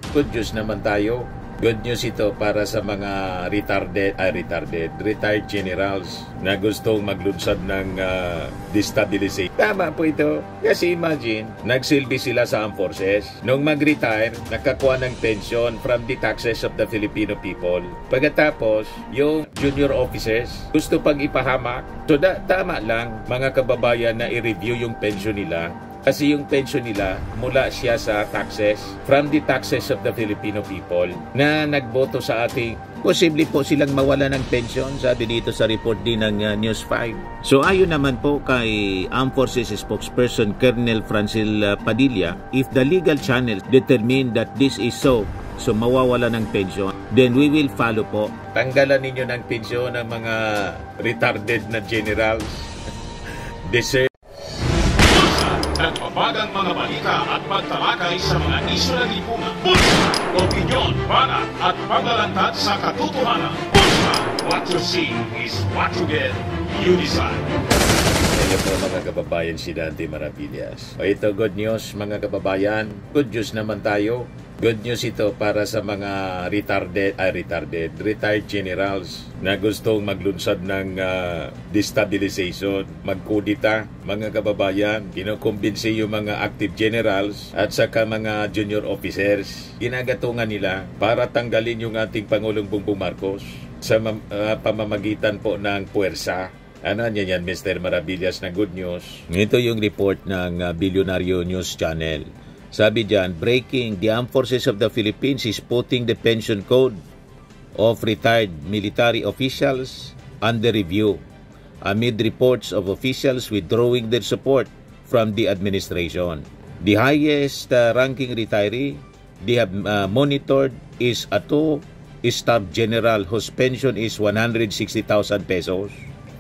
Good news naman tayo. Good news ito para sa mga retired generals na gustong maglunsad ng destabilization. Tama po ito. Kasi imagine, nagsilbi sila sa armed forces. Nung mag-retire, nakakuha ng pension from the taxes of the Filipino people. Pagkatapos, yung junior officers gusto pang ipahamak. So tama lang mga kababayan na i-review yung pension nila. Kasi yung pension nila mula siya sa taxes, from the taxes of the Filipino people na nagboto sa ating, posible po silang mawala ng pension, sabi dito sa report din ng News 5. So ayon naman po kay Armed Forces spokesperson Colonel Francil Padilla, if the legal channels determine that this is so mawawala ng pension, then we will follow po. Tanggalan ninyo ng pension ng mga retarded na generals. Deserve nagpapagang mga balita at pagtalakay sa mga isyu ng lipunan. Bulsa! Opinyon, banat at paglalantad sa katotohanan. Bulsa! What you see is what you get. You decide. Ngayon po mga kababayan, si Dante Maravillas. O ito, good news mga kababayan. Good news naman tayo. Good news ito para sa mga retired generals na gustong maglunsad ng destabilization, magkudita. Mga kababayan, kinukumbinsi yung mga active generals at saka mga junior officers. Ginagatungan nila para tanggalin yung ating Pangulong Bongbong Marcos sa pamamagitan po ng puwersa. Ano yan, Mr. Maravillas, na good news? Ito yung report ng Bilyonaryo News Channel. Sabi dyan, breaking, the Armed Forces of the Philippines is putting the pension code of retired military officials under review amid reports of officials withdrawing their support from the administration. The highest ranking retiree they have monitored is a two-star general whose pension is 160,000 pesos.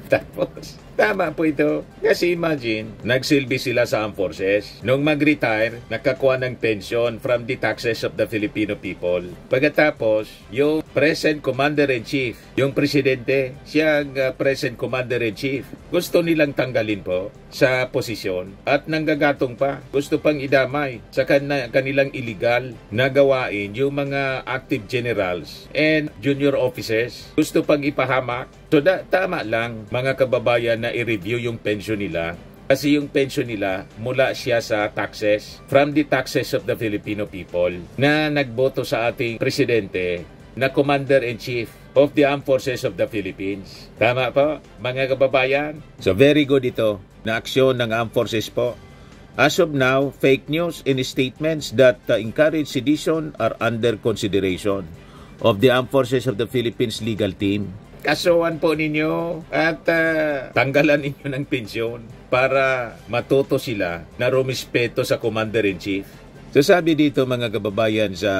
Tapos, tama po ito. Kasi imagine, nagsilbi sila sa armed forces. Nung mag-retire, nakakuha ng pension from the taxes of the Filipino people. Pagkatapos, yung present commander-in-chief, yung presidente, siya ang present commander-in-chief. Gusto nilang tanggalin po sa posisyon at nanggagatong pa. Gusto pang idamay sa kanilang illegal na gawain yung mga active generals and junior officers. Gusto pang ipahamak. So tama lang mga kababayan na i-review yung pension nila. Kasi yung pension nila mula siya sa taxes, from the taxes of the Filipino people na nagboto sa ating presidente na Commander-in-Chief of the Armed Forces of the Philippines. Tama po mga kababayan? So very good ito na aksyon ng Armed Forces po. As of now, fake news and statements that encourage sedition are under consideration of the Armed Forces of the Philippines legal team. Kasuhan po ninyo at tanggalan ninyo ng pensyon para matuto sila na rumispeto sa Commander-in-Chief. So sabi dito mga kababayan sa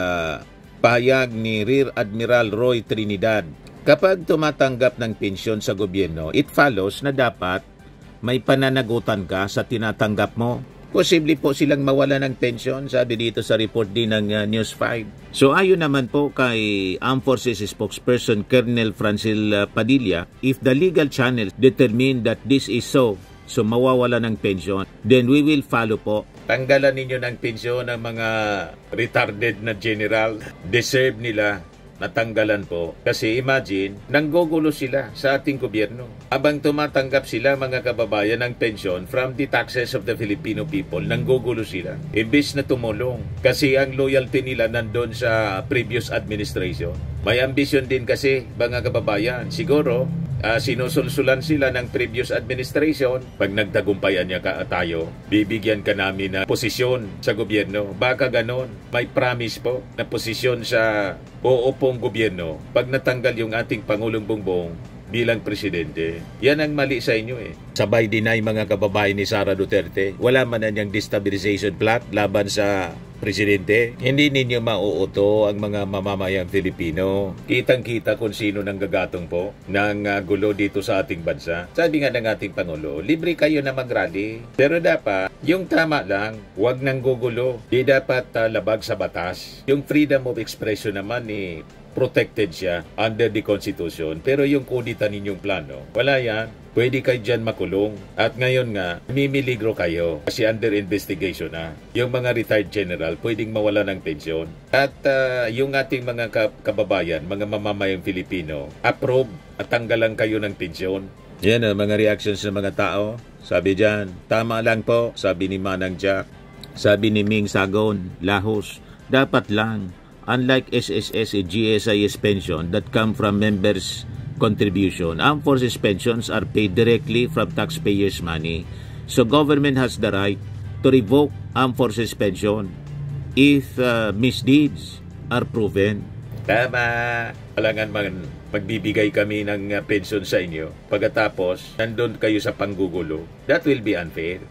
pahayag ni Rear Admiral Roy Trinidad, kapag tumatanggap ng pensyon sa gobyerno, it follows na dapat may pananagutan ka sa tinatanggap mo. Posible po silang mawala ng pension, sabi dito sa report din ng News 5. So ayon naman po kay Armed Forces spokesperson Colonel Francil Padilla, if the legal channels determine that this is so mawawala ng pension, then we will follow po. Tanggalan ninyo ng pensyon ng mga retarded na general. Deserve nila natanggalan po. Kasi imagine, nanggugulo sila sa ating gobyerno. Habang tumatanggap sila mga kababayan ng pensyon from the taxes of the Filipino people, nanggugulo sila. Imbis na tumulong. Kasi ang loyalty nila nandun sa previous administration. May ambisyon din kasi mga kababayan. Siguro, sinusulsulan sila ng previous administration. Pag nagtagumpayan niya tayo, bibigyan ka namin na posisyon sa gobyerno. Baka ganon, may promise po na posisyon sa uupong gobyerno pag natanggal yung ating Pangulong Bongbong bilang presidente. Yan ang mali sa inyo eh. Sabay deny mga kababayan ni Sara Duterte. Wala man na niyang destabilization plot laban sa presidente. Hindi ninyo mauuto ang mga mamamayang Filipino. Kitang-kita kung sino nang gagatong po ng gulo dito sa ating bansa. Sabi nga ng ating Pangulo, libre kayo na mag-rally. Pero dapat, yung tama lang, huwag nang gugulo. Di dapat labag sa batas. Yung freedom of expression naman protected siya under the Constitution. Pero yung kudita ninyong plano, wala yan. pwede kayo dyan makulong. At ngayon nga, mimiligro kayo kasi under investigation na. Yung mga retired general, pwedeng mawala ng pensyon. At yung ating mga kababayan, mga mamamayang Filipino, approve at tanggalan kayo ng pensyon. Yan mga reactions ng mga tao. Sabi dyan, tama lang po, sabi ni Manang Jack. Sabi ni Ming Sagon, Lahos, dapat lang. Unlike SSS and GSIS pension that come from members' contribution, armed forces pensions are paid directly from taxpayers' money. So government has the right to revoke armed forces pension if misdeeds are proven. Tama. Kailangan magbibigay kami ng pension sa inyo. Pagkatapos, nandun kayo sa panggugulo. That will be unfair.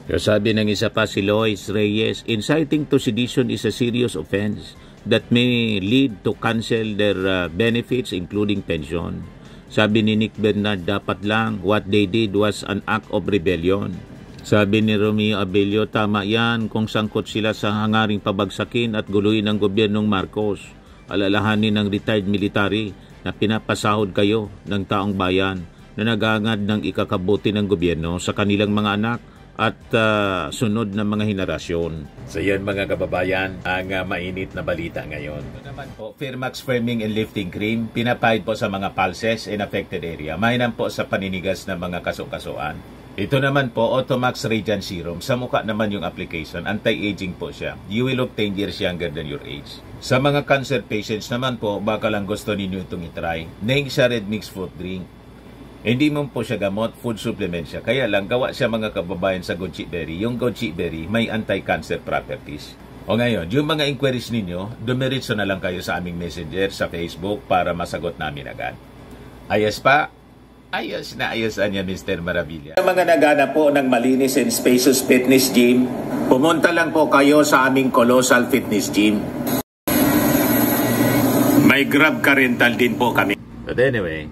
So sabi ng isa pa si Lois Reyes, inciting to sedition is a serious offense that may lead to cancel their benefits including pension. Sabi ni Nick Bernard, dapat lang what they did was an act of rebellion. Sabi ni Romeo Abelio, tama yan kung sangkot sila sa hangaring pabagsakin at guluhin ng gobyernong Marcos. Alalahanin ng retired military na pinapasahod kayo ng taong bayan na nagangad ng ikakabuti ng gobyerno sa kanilang mga anak at sunod na mga henerasyon. So yan mga kababayan, ang mainit na balita ngayon. Ito naman po, Firmax Firming and Lifting Cream, pinapahid po sa mga pulses in affected area. Mainam po sa paninigas ng mga kasukasuan. Ito naman po, Automax Radiant Serum. Sa mukha naman yung application, anti-aging po siya. You will look 10 years younger than your age. Sa mga cancer patients naman po, baka lang gusto ninyo itong itry. Neng siya Red Mix Fruit Drink. Hindi mo po siya gamot, food supplement siya. Kaya lang, gawa siya mga kababayan sa goji berry. Yung goji berry may anti-cancer properties. O ngayon, yung mga inquiries ninyo, dumiritso na lang kayo sa aming messenger sa Facebook para masagot namin agad. Ayos pa? Ayos na ayosan niya, Mr. Maravilla. Sa mga nagana po ng malinis and spacious fitness gym, pumunta lang po kayo sa aming Colossal Fitness Gym. May Grab car rental din po kami. But anyway,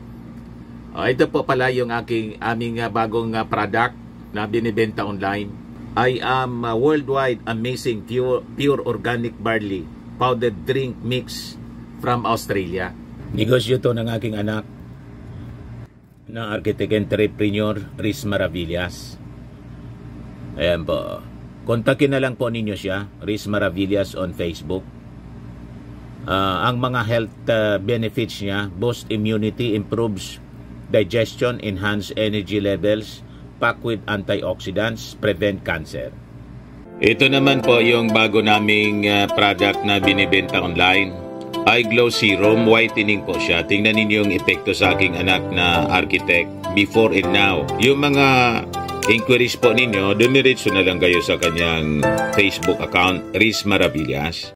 ito po pala yung aming bagong product na binibenta online. I am worldwide amazing pure organic barley powdered drink mix from Australia. Negosyo to ng aking anak na architect entrepreneur Riz Maravillas. Ayan po. Kontakin na lang po ninyo siya, Riz Maravillas on Facebook. Ang mga health benefits niya, boost immunity, improves digestion, enhance energy levels, packed with antioxidants, prevent cancer. Ito naman po yung bago naming product na binibenta online. Eye Glow Serum, whitening po siya. Tingnan ninyo yung epekto sa aking anak na architect before and now. Yung mga inquiries po ninyo, dumiretso na lang kayo sa kanyang Facebook account, Riz Maravillas.